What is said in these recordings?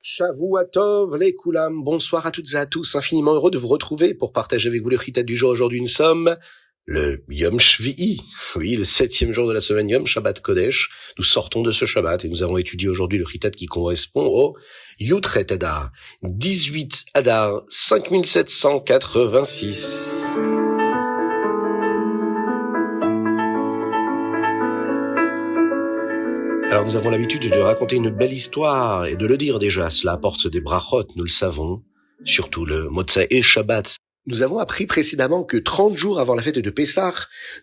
Shavua Tov, les Koulam, bonsoir à toutes et à tous, infiniment heureux de vous retrouver pour partager avec vous le Chitat du jour. Aujourd'hui nous sommes le Yom Shvi'i, oui, le 7e jour de la semaine, Yom Shabbat Kodesh. Nous sortons de ce Shabbat et nous avons étudié aujourd'hui le Chitat qui correspond au Yutret Adar, 18 Adar, 5786. Alors nous avons l'habitude de raconter une belle histoire et de le dire déjà, cela apporte des brachot, nous le savons, surtout le Motsa'e Shabbat. Nous avons appris précédemment que 30 jours avant la fête de Pessah,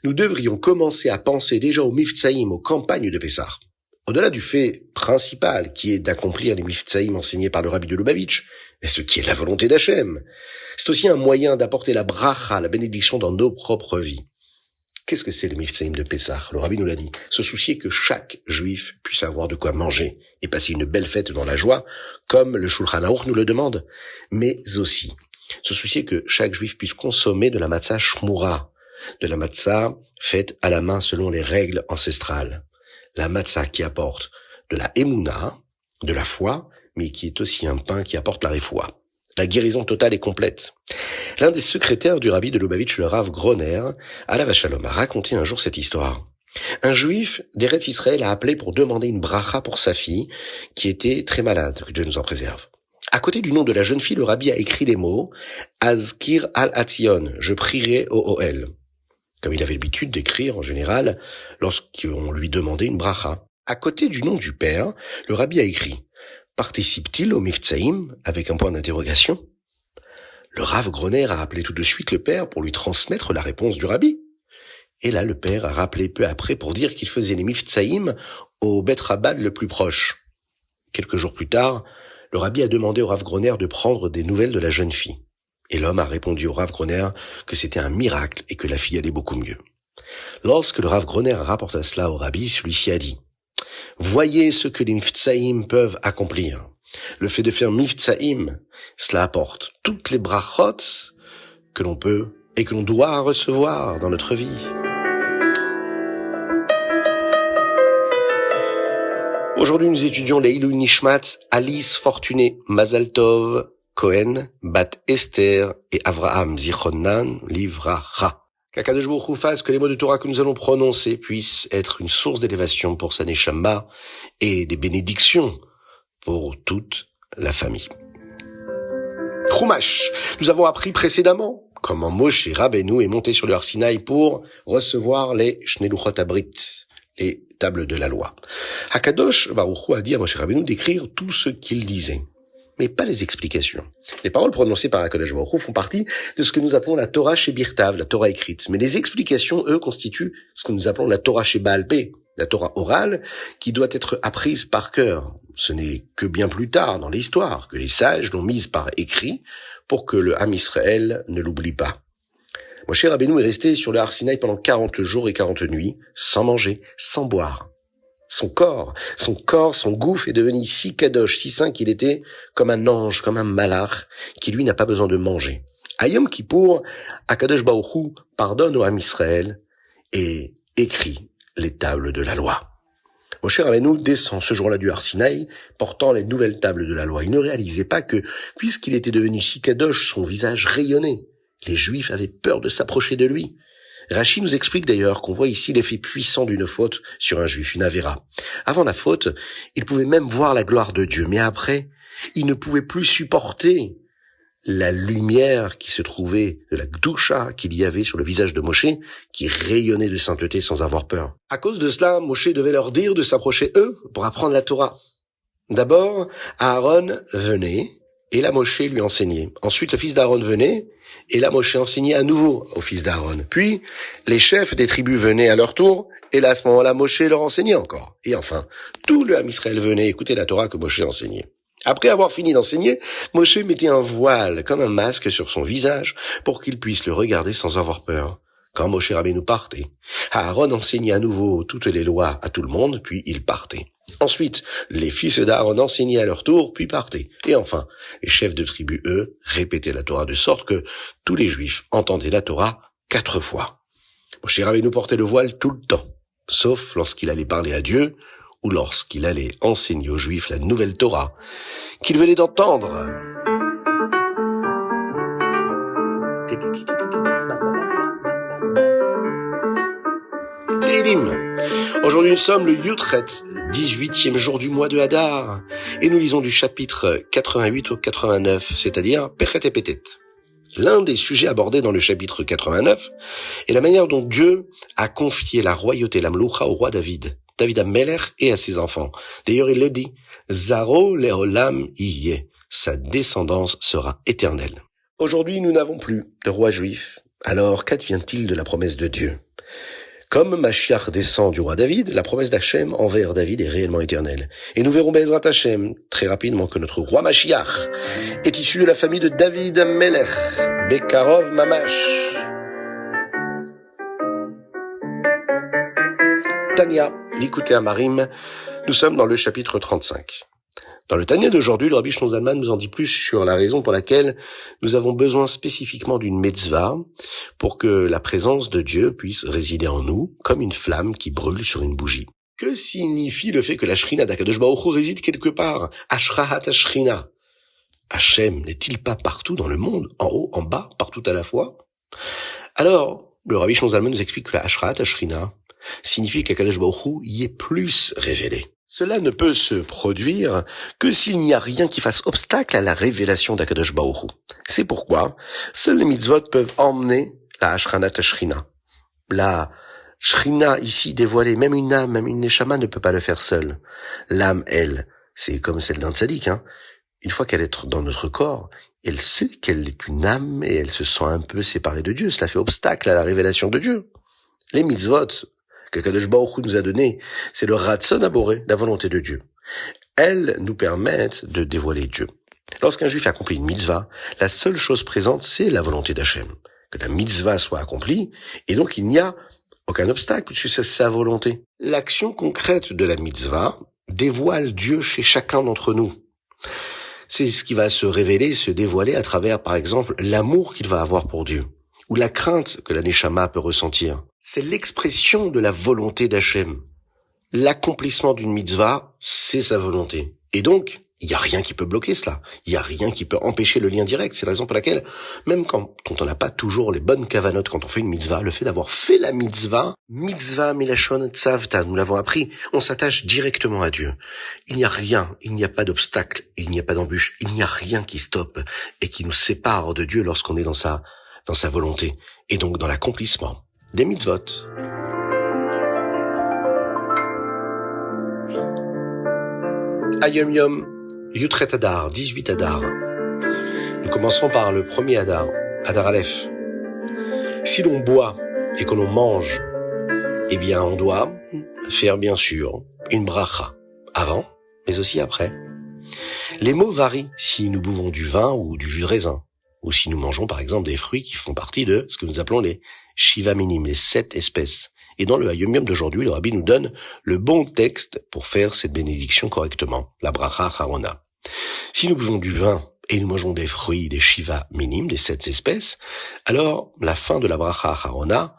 nous devrions commencer à penser déjà aux Miftsaïm, aux campagnes de Pessah. Au-delà du fait principal qui est d'accomplir les Miftsaïm enseignés par le Rabbi de Lubavitch, et ce qui est la volonté d'Hachem, c'est aussi un moyen d'apporter la bracha, la bénédiction dans nos propres vies. Qu'est-ce que c'est le Miftsaïm de Pessah? Le Rabbi nous l'a dit. Se soucier que chaque juif puisse avoir de quoi manger et passer une belle fête dans la joie, comme le Shulchan Aruch nous le demande. Mais aussi, se soucier que chaque juif puisse consommer de la matzah shmura, de la matzah faite à la main selon les règles ancestrales. La matzah qui apporte de la émouna, de la foi, mais qui est aussi un pain qui apporte la réfoua. La guérison totale et complète. L'un des secrétaires du Rabbi de Lubavitch, le Rav Groner, alav shalom, a raconté un jour cette histoire. Un juif d'Eretz Israël a appelé pour demander une bracha pour sa fille, qui était très malade, que Dieu nous en préserve. À côté du nom de la jeune fille, le Rabbi a écrit les mots « Azkir al-Hatzion », « Je prierai au Ohel », comme il avait l'habitude d'écrire en général lorsqu'on lui demandait une bracha. À côté du nom du père, le Rabbi a écrit « Participe-t-il au Miftsaïm » avec un point d'interrogation. Le Rav Groner a appelé tout de suite le père pour lui transmettre la réponse du Rabbi. Et là, le père a rappelé peu après pour dire qu'il faisait les Miftsaïm au Bet Rabad le plus proche. Quelques jours plus tard, le Rabbi a demandé au Rav Groner de prendre des nouvelles de la jeune fille. Et l'homme a répondu au Rav Groner que c'était un miracle et que la fille allait beaucoup mieux. Lorsque le Rav Groner rapporta cela au Rabbi, celui-ci a dit « Voyez ce que les Miftsaïm peuvent accomplir. Le fait de faire Miftsaïm, cela apporte toutes les brachot que l'on peut et que l'on doit recevoir dans notre vie. » Aujourd'hui, nous étudions Leilou Nishmat, Alice Fortuné, Mazal Tov, Cohen, Bat Esther et Avraham Zichronan Livracha. Qu'Akadosh Baruch Hu fasse que les mots de Torah que nous allons prononcer puissent être une source d'élévation pour sa neshama et des bénédictions pour toute la famille. Chumash. Nous avons appris précédemment comment Moshe Rabbeinu est monté sur le Har Sinaï pour recevoir les Shnei Luchot Habrit, les tables de la loi. Hakadosh Baruch Hu a dit à Moshe Rabbeinu d'écrire tout ce qu'il disait, mais pas les explications. Les paroles prononcées par Hakadosh Baruch Hu font partie de ce que nous appelons la Torah chez Birtav, la Torah écrite. Mais les explications, eux, constituent ce que nous appelons la Torah chez Baal Peh, la Torah orale, qui doit être apprise par cœur. Ce n'est que bien plus tard dans l'histoire que les sages l'ont mise par écrit pour que le Ham Israël ne l'oublie pas. Moshe Rabbeinu est resté sur le Har Sinaï pendant 40 jours et 40 nuits, sans manger, sans boire. Son corps, son gouffre est devenu si kadosh, si saint qu'il était comme un ange, comme un malach, qui lui n'a pas besoin de manger. À Yom Kippour, Akadosh Baruch Hu pardonne au Ham Israël et écrit les tables de la loi. Moshe Rabbeinu descend ce jour-là du Har Sinaï, portant les nouvelles tables de la loi. Il ne réalisait pas que, puisqu'il était devenu si kadosh, son visage rayonnait. Les Juifs avaient peur de s'approcher de lui. Rashi nous explique d'ailleurs qu'on voit ici l'effet puissant d'une faute sur un Juif, une avéra. Avant la faute, il pouvait même voir la gloire de Dieu, mais après, il ne pouvait plus supporter la lumière qui se trouvait de la Gdusha qu'il y avait sur le visage de Moshe, qui rayonnait de sainteté sans avoir peur. À cause de cela, Moshe devait leur dire de s'approcher eux pour apprendre la Torah. D'abord, Aaron venait, et là Moshe lui enseignait. Ensuite, le fils d'Aaron venait, et là Moshe enseignait à nouveau au fils d'Aaron. Puis, les chefs des tribus venaient à leur tour, et là à ce moment-là, Moshe leur enseignait encore. Et enfin, tout le Ham Israël venait écouter la Torah que Moshe enseignait. Après avoir fini d'enseigner, Moshe mettait un voile comme un masque sur son visage pour qu'il puisse le regarder sans avoir peur. Quand Moshe Rabbeinu partait, Aaron enseignait à nouveau toutes les lois à tout le monde, puis il partait. Ensuite, les fils d'Aaron enseignaient à leur tour, puis partaient. Et enfin, les chefs de tribu, eux, répétaient la Torah de sorte que tous les Juifs entendaient la Torah 4 fois. Moshe Rabbeinu portait le voile tout le temps, sauf lorsqu'il allait parler à Dieu ou lorsqu'il allait enseigner aux Juifs la nouvelle Torah qu'ils venaient d'entendre. Télim. Aujourd'hui nous sommes le Yutret, 18e jour du mois de Hadar, et nous lisons du chapitre 88 au 89, c'est-à-dire Pechet et Petet. L'un des sujets abordés dans le chapitre 89 est la manière dont Dieu a confié la royauté, la Mloucha, au roi David Amelech et à ses enfants. D'ailleurs, il le dit, Zaro leolam yeh, sa descendance sera éternelle. Aujourd'hui, nous n'avons plus de roi juif. Alors, qu'advient-il de la promesse de Dieu? Comme Mashiach descend du roi David, la promesse d'Hachem envers David est réellement éternelle. Et nous verrons Bezrat Hachem très rapidement que notre roi Mashiach est issu de la famille de David Amelech, Bekarov Mamash. Tania, l'écoutez Amarim, nous sommes dans le chapitre 35. Dans le Tania d'aujourd'hui, le Rabbi Shlomo Zalman nous en dit plus sur la raison pour laquelle nous avons besoin spécifiquement d'une mitzvah pour que la présence de Dieu puisse résider en nous comme une flamme qui brûle sur une bougie. Que signifie le fait que la Shrina d'Akadosh Baruch Hu réside quelque part? Ashrahat Ashrina. Hachem n'est-il pas partout dans le monde, en haut, en bas, partout à la fois? Alors, le Rabbi Shlomo Zalman nous explique que la Ashrahat Ashrina signifie qu'Akadosh Baruch Hu y est plus révélé. Cela ne peut se produire que s'il n'y a rien qui fasse obstacle à la révélation d'Akadosh Baruch Hu. C'est pourquoi seuls les mitzvot peuvent emmener la Ashranat Ashrina. La Shrina ici dévoilée, même une âme, même une neshama ne peut pas le faire seule. L'âme, elle, c'est comme celle d'un tzaddik, Une fois qu'elle est dans notre corps, elle sait qu'elle est une âme et elle se sent un peu séparée de Dieu. Cela fait obstacle à la révélation de Dieu. Les mitzvot que Kadosh Baruch Hu nous a donné, c'est le Ratzon Aboré, la volonté de Dieu. Elles nous permettent de dévoiler Dieu. Lorsqu'un juif accomplit une mitzvah, la seule chose présente, c'est la volonté d'Hachem. Que la mitzvah soit accomplie, et donc il n'y a aucun obstacle, puisque c'est sa volonté. L'action concrète de la mitzvah dévoile Dieu chez chacun d'entre nous. C'est ce qui va se révéler, se dévoiler à travers, par exemple, l'amour qu'il va avoir pour Dieu, ou la crainte que la neshama peut ressentir. C'est l'expression de la volonté d'Hachem. L'accomplissement d'une mitzvah, c'est sa volonté. Et donc, il n'y a rien qui peut bloquer cela. Il n'y a rien qui peut empêcher le lien direct. C'est la raison pour laquelle, même quand on n'a pas toujours les bonnes kavanotes quand on fait une mitzvah, le fait d'avoir fait la mitzvah milashon tzavta, nous l'avons appris, on s'attache directement à Dieu. Il n'y a rien, il n'y a pas d'obstacle, il n'y a pas d'embûche, il n'y a rien qui stoppe et qui nous sépare de Dieu lorsqu'on est dans sa volonté. Et donc dans l'accomplissement des mitzvot. Ayom Yom, Yutret Hadar, 18 Hadar. Nous commencerons par le premier Hadar, Hadar Aleph. Si l'on boit et que l'on mange, eh bien on doit faire bien sûr une bracha, avant, mais aussi après. Les mots varient si nous buvons du vin ou du jus de raisin, ou si nous mangeons par exemple des fruits qui font partie de ce que nous appelons les Shiva Minim, les 7 espèces. Et dans le Hayom Yom d'aujourd'hui, le Rabbi nous donne le bon texte pour faire cette bénédiction correctement, la bracha Harona. Si nous buvons du vin et nous mangeons des fruits, des Shiva Minim, des 7 espèces, alors la fin de la bracha Harona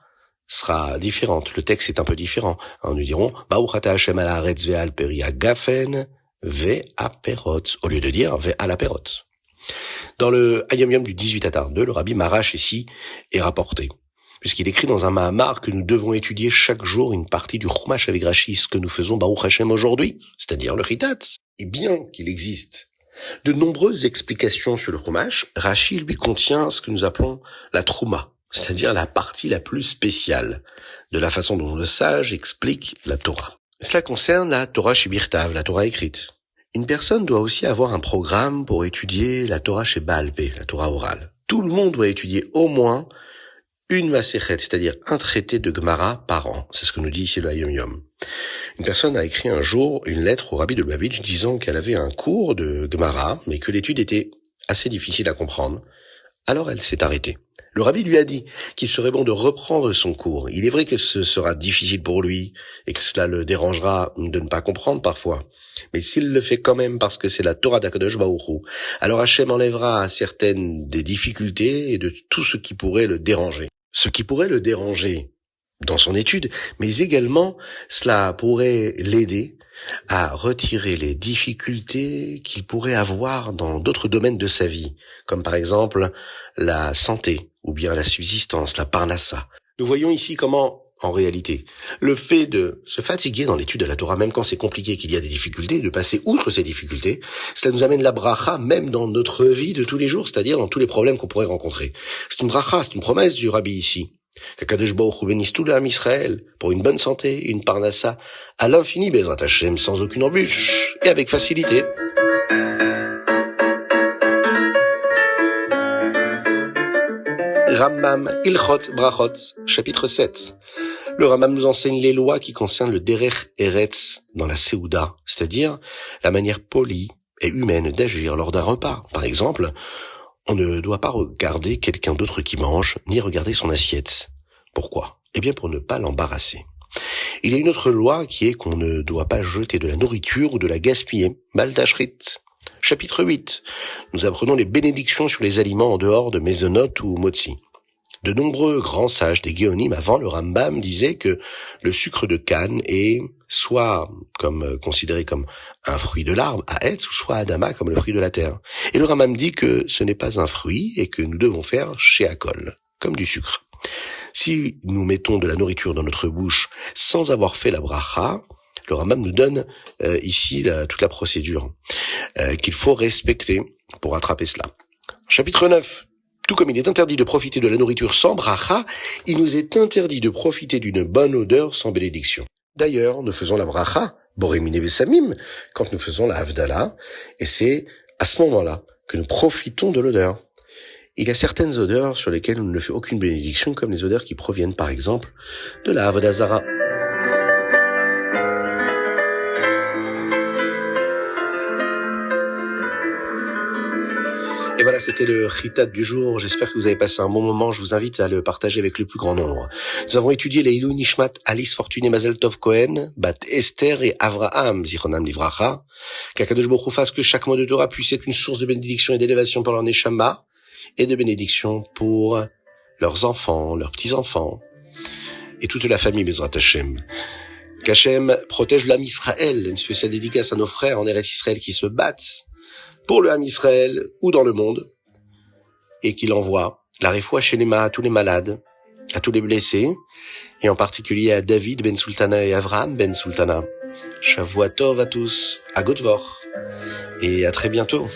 sera différente. Le texte est un peu différent. Nous dirons Baruch ata Hashem al haaretz ve'al peri hagafen ve'aperot, au lieu de dire ve'al aperot. Dans le Hayom Yom du 18 Adar 2, le Rabbi Marash ici est rapporté, puisqu'il écrit dans un Mahamar que nous devons étudier chaque jour une partie du Chumash avec Rashi, ce que nous faisons Baruch Hashem aujourd'hui, c'est-à-dire le Chitat. Et bien qu'il existe de nombreuses explications sur le Chumash, Rashi lui contient ce que nous appelons la Trouma, c'est-à-dire la partie la plus spéciale de la façon dont le sage explique la Torah. Cela concerne la Torah Shebirtav, la Torah écrite. Une personne doit aussi avoir un programme pour étudier la Torah chez Baal Peh, la Torah orale. Tout le monde doit étudier au moins une Masechet, c'est-à-dire un traité de Gemara par an. C'est ce que nous dit ici le Hayom Yom. Une personne a écrit un jour une lettre au Rabbi de Lubavitch disant qu'elle avait un cours de Gemara, mais que l'étude était assez difficile à comprendre. Alors elle s'est arrêtée. Le Rabbi lui a dit qu'il serait bon de reprendre son cours. Il est vrai que ce sera difficile pour lui et que cela le dérangera de ne pas comprendre parfois. Mais s'il le fait quand même parce que c'est la Torah d'Akadosh Baruch Hu, alors Hachem enlèvera certaines des difficultés et de tout ce qui pourrait le déranger. Ce qui pourrait le déranger dans son étude, mais également cela pourrait l'aider à retirer les difficultés qu'il pourrait avoir dans d'autres domaines de sa vie, comme par exemple la santé, ou bien la subsistance, la parnassa. Nous voyons ici comment, en réalité, le fait de se fatiguer dans l'étude de la Torah, même quand c'est compliqué, qu'il y a des difficultés, de passer outre ces difficultés, cela nous amène la bracha même dans notre vie de tous les jours, c'est-à-dire dans tous les problèmes qu'on pourrait rencontrer. C'est une bracha, c'est une promesse du Rabbi ici. Qu'Akadosh Baruch Hu bénisse tout l'âme Israël pour une bonne santé, une parnassa à l'infini, Bezrat Hashem, sans aucune embûche et avec facilité. Rambam Ilchot Brachot, chapitre 7. Le Rambam nous enseigne les lois qui concernent le Derech Eretz dans la Seouda, c'est-à-dire la manière polie et humaine d'agir lors d'un repas. Par exemple, on ne doit pas regarder quelqu'un d'autre qui mange, ni regarder son assiette. Pourquoi ? Eh bien pour ne pas l'embarrasser. Il y a une autre loi qui est qu'on ne doit pas jeter de la nourriture ou de la gaspiller. Maltashrit. Chapitre 8. Nous apprenons les bénédictions sur les aliments en dehors de Mezonot ou Motzi. De nombreux grands sages des Géonim avant le Rambam disaient que le sucre de canne est soit considéré comme un fruit de l'arbre, à Etz, ou soit Adama, comme le fruit de la terre. Et le Rambam dit que ce n'est pas un fruit et que nous devons faire Sheakol, comme du sucre. Si nous mettons de la nourriture dans notre bouche sans avoir fait la bracha, le Rambam nous donne ici toute la procédure qu'il faut respecter pour attraper cela. Chapitre 9. Tout comme il est interdit de profiter de la nourriture sans bracha, il nous est interdit de profiter d'une bonne odeur sans bénédiction. D'ailleurs, nous faisons la bracha, Boremine Vesamim, quand nous faisons la Havdalah, et c'est à ce moment-là que nous profitons de l'odeur. Il y a certaines odeurs sur lesquelles on ne fait aucune bénédiction, comme les odeurs qui proviennent par exemple de la Avodah Zara. Et voilà, c'était le Chitat du jour. J'espère que vous avez passé un bon moment. Je vous invite à le partager avec le plus grand nombre. Nous avons étudié les Ilou Nishmat Alice Fortuné Mazel Tov Cohen, Bat Esther et Avraham Zichronam Livracha. Qu'Akadosh Baruch Hu fasse que chaque mot de Torah puisse être une source de bénédiction et d'élévation pour leur Neshama et de bénédiction pour leurs enfants, leurs petits-enfants et toute la famille Bezrat Hashem. Qu'Hashem protège l'âme Israël. Une spéciale dédicace à nos frères en Eretz Israël qui se battent pour le Ham Israël ou dans le monde, et qu'il envoie la réfoua shelema à tous les malades, à tous les blessés, et en particulier à David ben Sultana et Avraham ben Sultana. Shavua tov à tous, à Godvor, et à très bientôt.